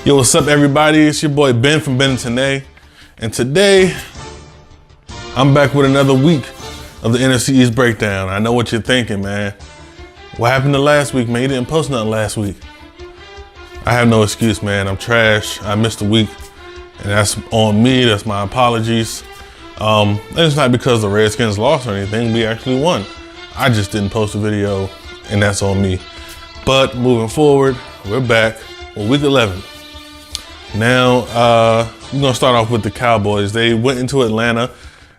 Yo, what's up everybody? It's your boy Ben from Ben and Tanaye. And today, I'm back with another week of the NFC East breakdown. I know what you're thinking, man. What happened to last week, man? You didn't post nothing last week. I have no excuse, man. I'm trash. I missed a week. And that's on me. That's my apologies. And it's not because the Redskins lost or anything. We actually won. I just didn't post a video, and that's on me. But moving forward, we're back with week 11. Now, we're gonna start off with the Cowboys. They went into Atlanta,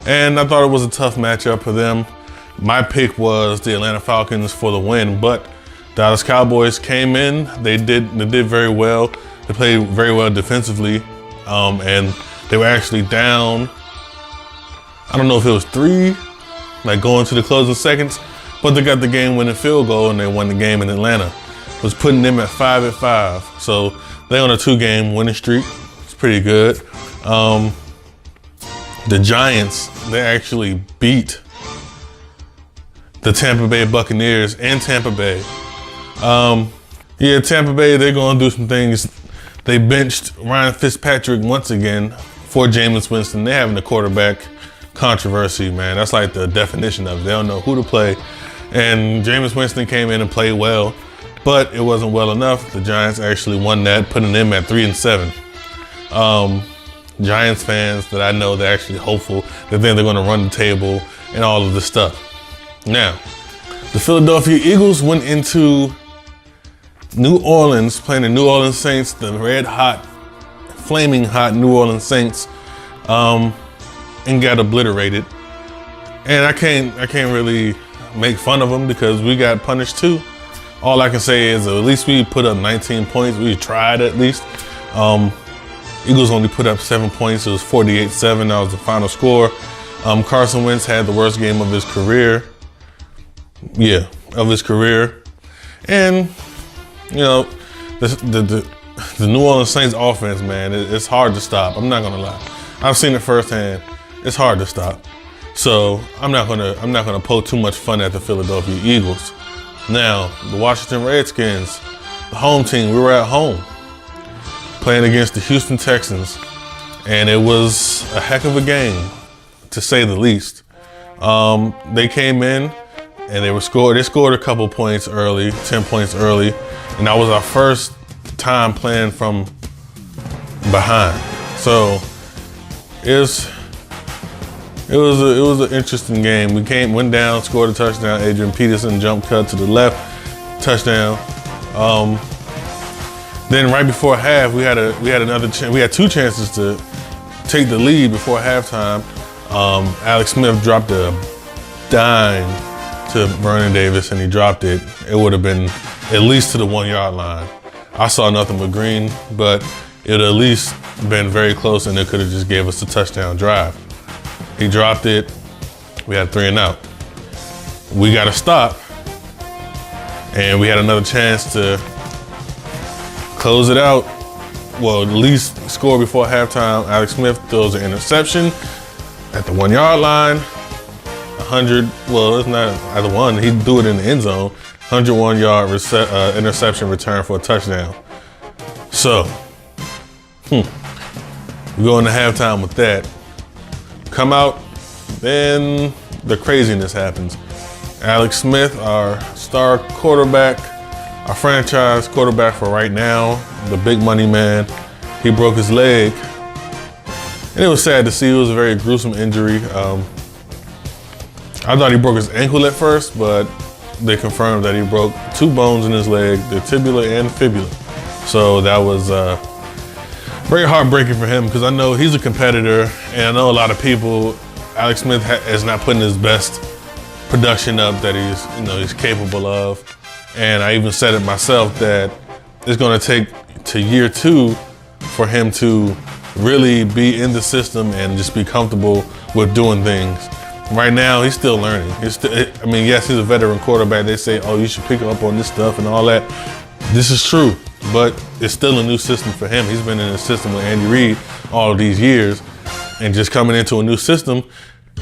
and I thought it was a tough matchup for them. My pick was the Atlanta Falcons for the win, but Dallas Cowboys came in. They did very well. They played very well defensively, and they were actually down. I don't know if it was 3, like going to the closing seconds, but they got the game-winning field goal and they won the game in Atlanta. It was putting them at 5-5. So they're on a 2-game winning streak. It's pretty good. The Giants, they actually beat the Tampa Bay Buccaneers in Tampa Bay. Yeah, Tampa Bay, they're gonna do some things. They benched Ryan Fitzpatrick once again for Jameis Winston. They're having a quarterback controversy, man. That's like the definition of it. They don't know who to play. And Jameis Winston came in and played well, but it wasn't well enough. The Giants actually won that, putting them at 3-7. Giants fans that I know, they're actually hopeful that they're going to run the table and all of this stuff. Now, the Philadelphia Eagles went into New Orleans, playing the New Orleans Saints, the red hot, flaming hot New Orleans Saints, and got obliterated. And I can't really make fun of them because we got punished too. All I can say is at least we put up 19 points. We tried at least. Eagles only put up 7 points. It was 48-7. That was the final score. Carson Wentz had the worst game of his career. Yeah, of his career. And, you know, the New Orleans Saints offense, man, it's hard to stop. I'm not gonna lie. I've seen it firsthand. It's hard to stop. So I'm not gonna poke too much fun at the Philadelphia Eagles. Now, the Washington Redskins, the home team, we were at home playing against the Houston Texans, and it was a heck of a game, to say the least. They came in and they scored a couple points early, 10 points early, and that was our first time playing from behind. So it was an interesting game. We went down, scored a touchdown. Adrian Peterson jump cut to the left, touchdown. Then right before half, we had another chance. We had 2 chances to take the lead before halftime. Alex Smith dropped a dime to Vernon Davis, and he dropped it. It would have been at least to the 1-yard line. I saw nothing but green, but it would at least been very close, and it could have just gave us a touchdown drive. He dropped it. We had 3 and out. We got to stop, and we had another chance to close it out. Well, at least score before halftime. Alex Smith throws an interception at the 1-yard line. 100. Well, it's not at the 1. He threw it in the end zone. 101-yard interception return for a touchdown. So, we go into halftime with that. Come out, then the craziness happens. Alex Smith, our star quarterback, our franchise quarterback for right now, the big money man, he broke his leg. And it was sad to see. It was a very gruesome injury. I thought he broke his ankle at first, but they confirmed that he broke 2 bones in his leg, the tibia and fibula. So that was very heartbreaking for him, because I know he's a competitor, and I know a lot of people, Alex Smith is not putting his best production up that he's capable of. And I even said it myself that it's going to take to year 2 for him to really be in the system and just be comfortable with doing things. Right now, he's still learning. Yes, he's a veteran quarterback. They say, oh, you should pick up on this stuff and all that. This is true, but it's still a new system for him. He's been in a system with Andy Reid all of these years, and just coming into a new system,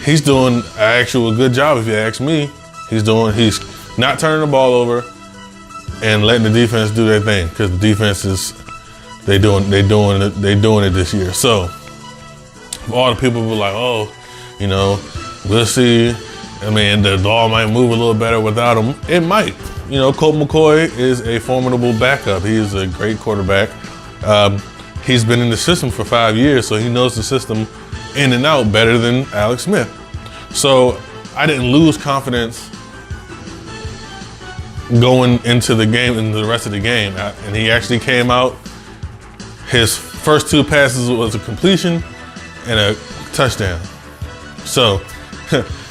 he's doing an actual good job, if you ask me. He's not turning the ball over and letting the defense do their thing, because the defense is They doing it this year. So all the people were like, oh, you know, we'll see. I mean, the ball might move a little better without him. It might. You know, Colt McCoy is a formidable backup. He's a great quarterback. He's been in the system for 5 years, so he knows the system in and out better than Alex Smith. So I didn't lose confidence going into the game and the rest of the game. And he actually came out. His first 2 passes was a completion and a touchdown. So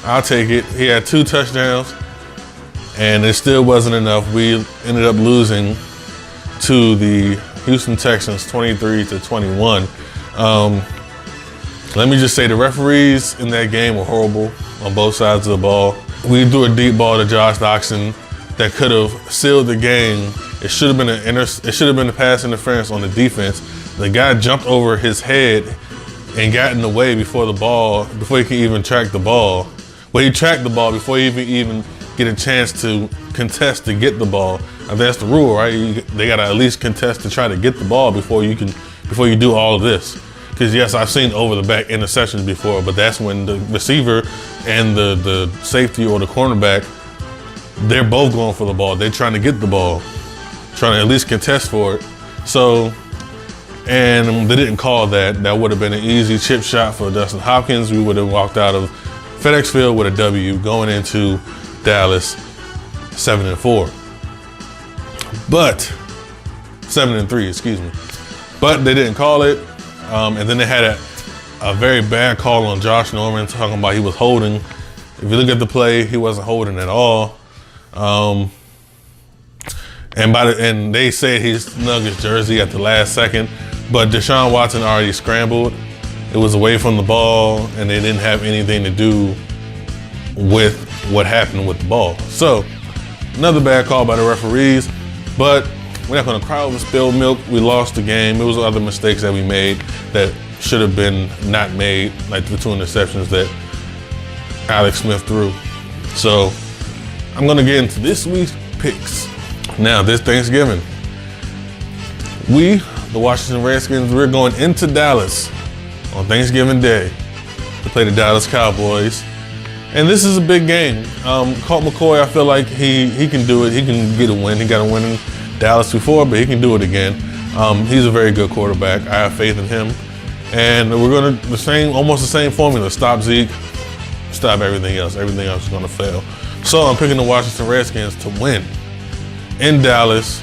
I'll take it. He had 2 touchdowns, and it still wasn't enough. We ended up losing to the Houston Texans 23-21. Let me just say the referees in that game were horrible on both sides of the ball. We threw a deep ball to Josh Doxson that could have sealed the game. It should have been a pass interference on the defense. The guy jumped over his head and got in the way before he could even track the ball. Well, he tracked the ball before he even get a chance to contest to get the ball. Now, that's the rule, right? They gotta at least contest to try to get the ball before you do all of this. Because yes, I've seen over the back interceptions before, but that's when the receiver and the safety or the cornerback, they're both going for the ball. They're trying to get the ball, trying to at least contest for it. So, and they didn't call that. That would have been an easy chip shot for Dustin Hopkins. We would have walked out of FedEx Field with a W going into Dallas 7-4. But 7-3, excuse me. But they didn't call it. And then they had a very bad call on Josh Norman, talking about he was holding. If you look at the play, he wasn't holding at all. And they said he snug his jersey at the last second, but Deshaun Watson already scrambled. It was away from the ball, and they didn't have anything to do with what happened with the ball. So another bad call by the referees, but we're not going to cry over spilled milk. We lost the game. It was other mistakes that we made that should have been not made, like the 2 interceptions that Alex Smith threw. So I'm going to get into this week's picks. Now, this Thanksgiving, we, the Washington Redskins, we're going into Dallas on Thanksgiving Day to play the Dallas Cowboys. And this is a big game. Colt McCoy, I feel like he can do it. He can get a win. He got a win in Dallas before, but he can do it again. He's a very good quarterback. I have faith in him. And we're going to almost the same formula. Stop Zeke, stop everything else. Everything else is going to fail. So I'm picking the Washington Redskins to win in Dallas,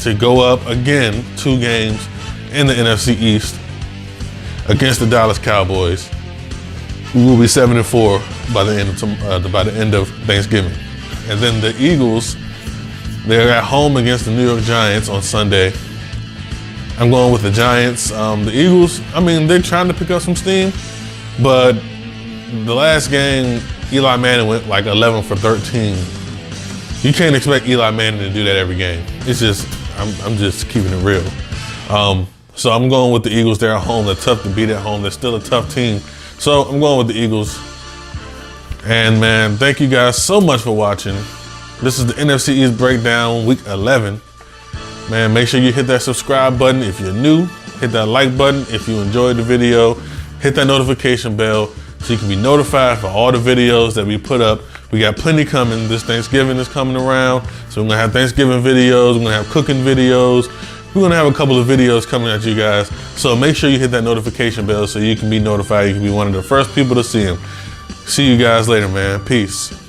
to go up again 2 games in the NFC East against the Dallas Cowboys. We will be 7-4 by the end of Thanksgiving. And then the Eagles, they're at home against the New York Giants on Sunday. I'm going with the Giants. The Eagles, I mean, they're trying to pick up some steam, but the last game, Eli Manning went like 11 for 13. You can't expect Eli Manning to do that every game. It's just, I'm just keeping it real. So I'm going with the Eagles. They're at home. They're tough to beat at home. They're still a tough team. So I'm going with the Eagles. And man, thank you guys so much for watching. This is the NFC East breakdown, week 11. Man, make sure you hit that subscribe button if you're new. Hit that like button if you enjoyed the video. Hit that notification bell so you can be notified for all the videos that we put up. We got plenty coming. This Thanksgiving is coming around. So we're gonna have Thanksgiving videos. We're gonna have cooking videos. We're gonna have a couple of videos coming at you guys. So make sure you hit that notification bell so you can be notified. You can be one of the first people to see them. See you guys later, man. Peace.